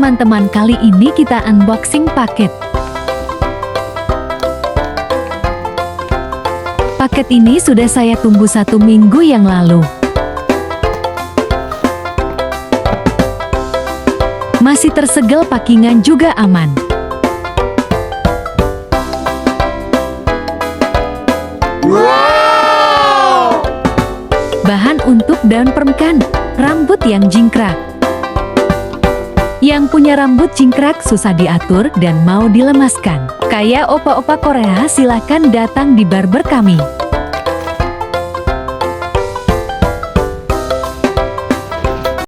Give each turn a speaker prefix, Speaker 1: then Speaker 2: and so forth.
Speaker 1: teman-teman, kali ini kita unboxing paket. Paket ini sudah saya tunggu 1 minggu yang lalu. Masih tersegel, packingan juga aman.
Speaker 2: Wow!
Speaker 1: Bahan untuk daun permkan, rambut yang jingkrak. Yang punya rambut jingkrak susah diatur dan mau dilemaskan. Kayak opa-opa Korea, silakan datang di barber kami.